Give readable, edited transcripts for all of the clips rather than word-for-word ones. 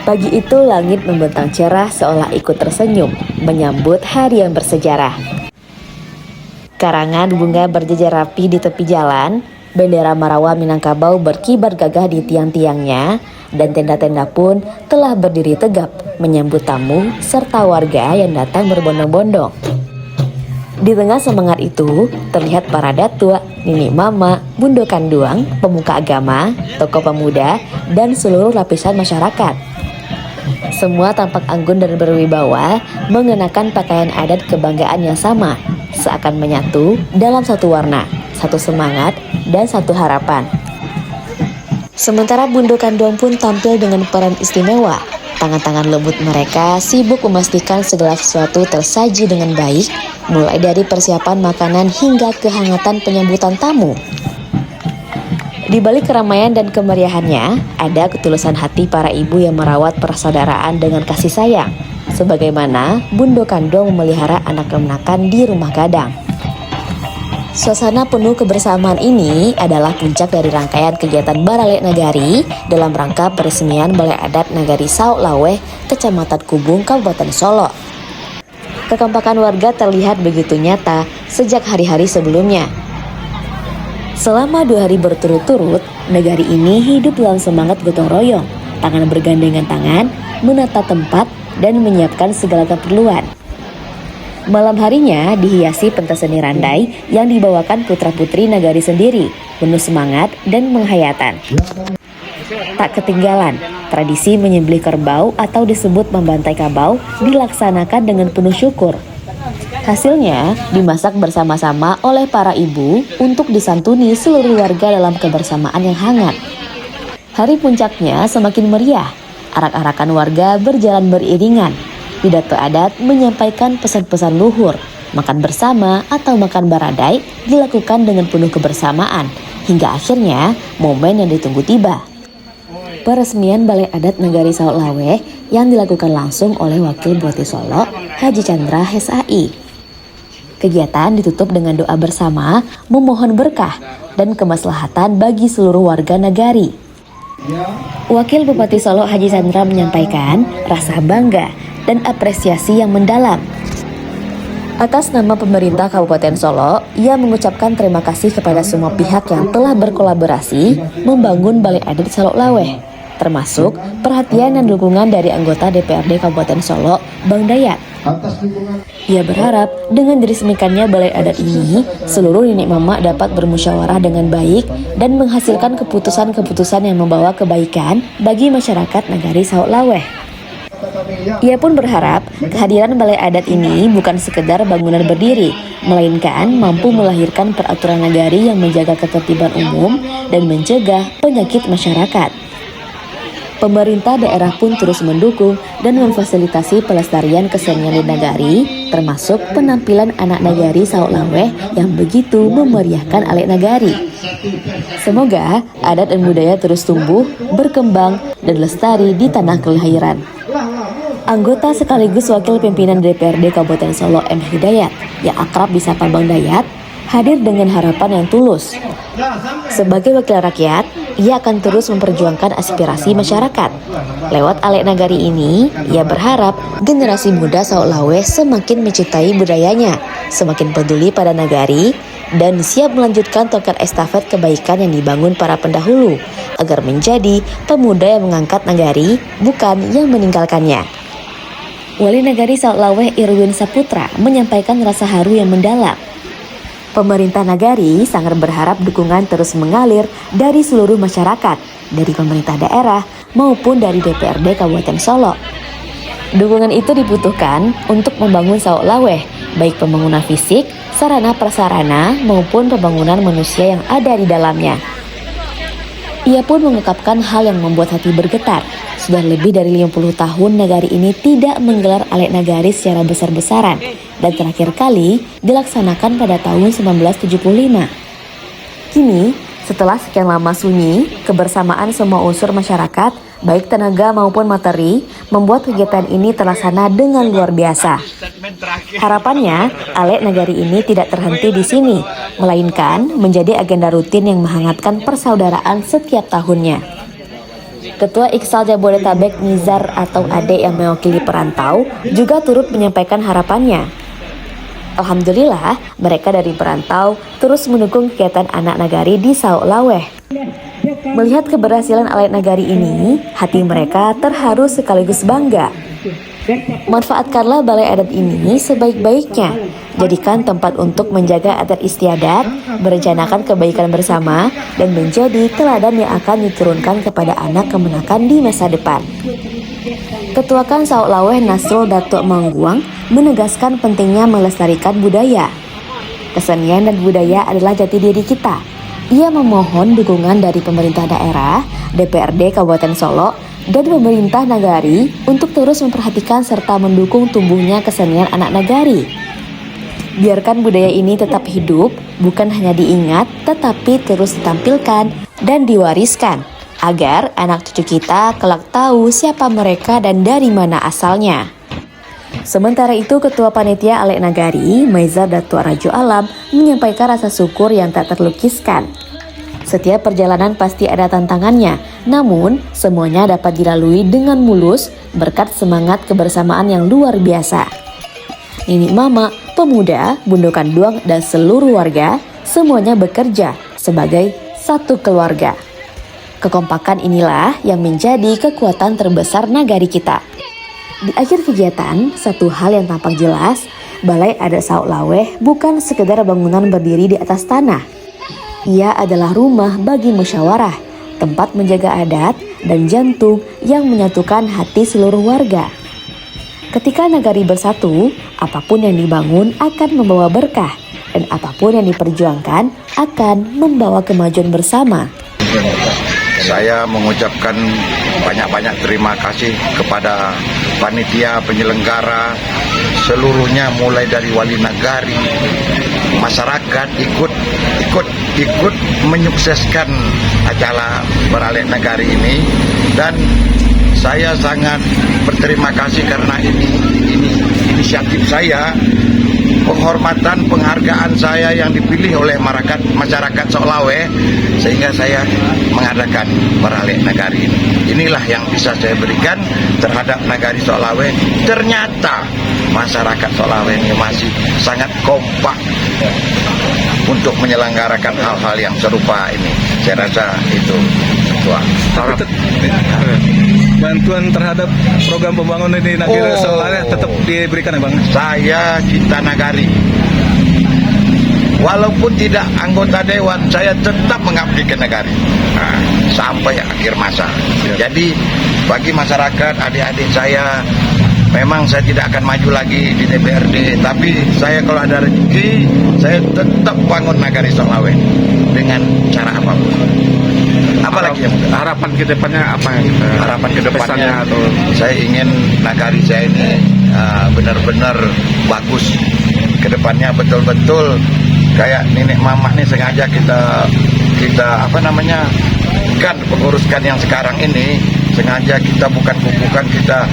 Pagi itu langit membentang cerah seolah ikut tersenyum menyambut hari yang bersejarah. Karangan bunga berjejer rapi di tepi jalan, bendera Marawa Minangkabau berkibar gagah di tiang-tiangnya, dan tenda-tenda pun telah berdiri tegap menyambut tamu serta warga yang datang berbondong-bondong. Di tengah semangat itu, terlihat para datuk, nini mama, bundo kanduang, pemuka agama, tokoh pemuda, dan seluruh lapisan masyarakat. Semua tampak anggun dan berwibawa, mengenakan pakaian adat kebanggaan yang sama, seakan menyatu dalam satu warna, satu semangat, dan satu harapan. Sementara bundo kanduang pun tampil dengan peran istimewa. Tangan-tangan lembut mereka sibuk memastikan segala sesuatu tersaji dengan baik, mulai dari persiapan makanan hingga kehangatan penyambutan tamu. Di balik keramaian dan kemeriahannya, ada ketulusan hati para ibu yang merawat persaudaraan dengan kasih sayang, sebagaimana bundo kandung memelihara anak kemenakan di rumah gadang. Suasana penuh kebersamaan ini adalah puncak dari rangkaian kegiatan Baralek Nagari dalam rangka peresmian Balai Adat Nagari Sauk Laweh, Kecamatan Kubung, Kabupaten Solo. Kekompakan warga terlihat begitu nyata sejak hari-hari sebelumnya. Selama 2 hari berturut-turut, negari ini hidup dalam semangat gotong royong, tangan bergandengan tangan, menata tempat, dan menyiapkan segala keperluan. Malam harinya dihiasi pentas seni randai yang dibawakan putra-putri nagari sendiri, penuh semangat dan penghayatan. Tak ketinggalan, tradisi menyembelih kerbau atau disebut membantai kabau dilaksanakan dengan penuh syukur. Hasilnya dimasak bersama-sama oleh para ibu untuk disantuni seluruh warga dalam kebersamaan yang hangat. Hari puncaknya semakin meriah, arak-arakan warga berjalan beriringan. Pidato adat menyampaikan pesan-pesan luhur, makan bersama atau makan baradai dilakukan dengan penuh kebersamaan, hingga akhirnya momen yang ditunggu tiba. Peresmian Balai Adat Nagari Sauk Laweh yang dilakukan langsung oleh Wakil Bupati Solo, Haji Chandra SAI. Kegiatan ditutup dengan doa bersama, memohon berkah dan kemaslahatan bagi seluruh warga nagari. Wakil Bupati Solo Haji Chandra menyampaikan rasa bangga dan apresiasi yang mendalam. Atas nama pemerintah Kabupaten Solo, ia mengucapkan terima kasih kepada semua pihak yang telah berkolaborasi membangun Balai Adat Sauk Laweh, termasuk perhatian dan dukungan dari anggota DPRD Kabupaten Solo, Bang Dayat. Ia berharap dengan diresmikannya Balai Adat ini, seluruh nenek mama dapat bermusyawarah dengan baik dan menghasilkan keputusan-keputusan yang membawa kebaikan bagi masyarakat Nagari Sauk Laweh. Ia pun berharap kehadiran Balai Adat ini bukan sekedar bangunan berdiri, melainkan mampu melahirkan peraturan nagari yang menjaga ketertiban umum dan mencegah penyakit masyarakat. Pemerintah daerah pun terus mendukung dan memfasilitasi pelestarian kesenian di nagari, termasuk penampilan anak nagari Sauk Laweh yang begitu memeriahkan Alek Nagari. Semoga adat dan budaya terus tumbuh, berkembang, dan lestari di tanah kelahiran. Anggota sekaligus Wakil Pimpinan DPRD Kabupaten Solo M. Hidayat, yang akrab disapa Bang Dayat, hadir dengan harapan yang tulus. Sebagai wakil rakyat, ia akan terus memperjuangkan aspirasi masyarakat. Lewat Alek Nagari ini, ia berharap generasi muda Sauk Laweh semakin mencintai budayanya, semakin peduli pada nagari, dan siap melanjutkan tongkat estafet kebaikan yang dibangun para pendahulu, agar menjadi pemuda yang mengangkat nagari, bukan yang meninggalkannya. Wali Nagari Sauk Laweh Irwin Saputra menyampaikan rasa haru yang mendalam. Pemerintah nagari sangat berharap dukungan terus mengalir dari seluruh masyarakat, dari pemerintah daerah maupun dari DPRD Kabupaten Solo. Dukungan itu dibutuhkan untuk membangun Sauk Laweh, baik pembangunan fisik, sarana prasarana maupun pembangunan manusia yang ada di dalamnya. Ia pun mengungkapkan hal yang membuat hati bergetar. Sudah lebih dari 50 tahun nagari ini tidak menggelar Alek Nagari secara besar-besaran, dan terakhir kali dilaksanakan pada tahun 1975. Kini, setelah sekian lama sunyi, kebersamaan semua unsur masyarakat, baik tenaga maupun materi, membuat kegiatan ini terlaksana dengan luar biasa. Harapannya, Alek Nagari ini tidak terhenti di sini, melainkan menjadi agenda rutin yang menghangatkan persaudaraan setiap tahunnya. Ketua Iksal Jabodetabek Nizar atau Ade yang mewakili perantau juga turut menyampaikan harapannya. Alhamdulillah, mereka dari perantau terus mendukung kegiatan anak nagari di Sauk Laweh. Melihat keberhasilan alat nagari ini, hati mereka terharu sekaligus bangga. Manfaatkanlah balai adat ini sebaik-baiknya. Jadikan tempat untuk menjaga adat istiadat, merencanakan kebaikan bersama, dan menjadi teladan yang akan diturunkan kepada anak kemenakan di masa depan. Ketua Kan Sauk Laweh Nasrul Datuk Mangguang menegaskan pentingnya melestarikan budaya. Kesenian dan budaya adalah jati diri kita. Ia memohon dukungan dari pemerintah daerah, DPRD Kabupaten Solok, dan pemerintah nagari untuk terus memperhatikan serta mendukung tumbuhnya kesenian anak nagari. Biarkan budaya ini tetap hidup, bukan hanya diingat, tetapi terus ditampilkan dan diwariskan, agar anak cucu kita kelak tahu siapa mereka dan dari mana asalnya. Sementara itu, Ketua Panitia Alek Nagari, Maizar Datuk Rajo Alam, menyampaikan rasa syukur yang tak terlukiskan. Setiap perjalanan pasti ada tantangannya, namun semuanya dapat dilalui dengan mulus berkat semangat kebersamaan yang luar biasa. Nenek mama, pemuda, Bundo Kanduang, dan seluruh warga, semuanya bekerja sebagai satu keluarga. Kekompakan inilah yang menjadi kekuatan terbesar nagari kita. Di akhir kegiatan, satu hal yang tampak jelas, Balai Adat Sauk Laweh bukan sekedar bangunan berdiri di atas tanah. Ia adalah rumah bagi musyawarah, tempat menjaga adat, dan jantung yang menyatukan hati seluruh warga. Ketika nagari bersatu, apapun yang dibangun akan membawa berkah, dan apapun yang diperjuangkan akan membawa kemajuan bersama. Saya mengucapkan banyak-banyak terima kasih kepada panitia penyelenggara seluruhnya, mulai dari wali nagari, masyarakat ikut menyukseskan acara Beralek Nagari ini, dan saya sangat berterima kasih karena ini inisiatif saya, penghormatan, penghargaan saya yang dipilih oleh masyarakat Sauk Laweh, sehingga saya mengadakan Beralek Nagari ini. Inilah yang bisa saya berikan terhadap Nagari Sauk Laweh. Ternyata masyarakat Sauk Laweh ini masih sangat kompak untuk menyelenggarakan hal-hal yang serupa ini. Saya rasa itu bantuan terhadap program pembangunan di Nagari Sauk Laweh tetap diberikan ya Bang? Saya cinta nagari. Walaupun tidak anggota dewan, saya tetap mengabdi ke nagari sampai akhir masa. Jadi bagi masyarakat, adik-adik saya, memang saya tidak akan maju lagi di DPRD, tapi saya kalau ada rezeki, saya tetap bangun Nagari Sauk Laweh dengan cara apapun. Apalagi yang harapan ke depannya apa yang harapan ke depannya atau saya ingin nagari saya ini benar-benar bagus ke depannya, betul-betul kayak nenek mama nih sengaja kita kan penguruskan yang sekarang ini, sengaja kita bukan kita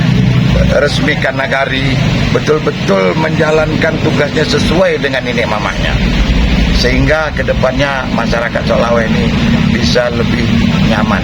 resmikan nagari, betul-betul menjalankan tugasnya sesuai dengan nenek mamanya, sehingga kedepannya masyarakat Sauk Laweh ini bisa lebih nyaman.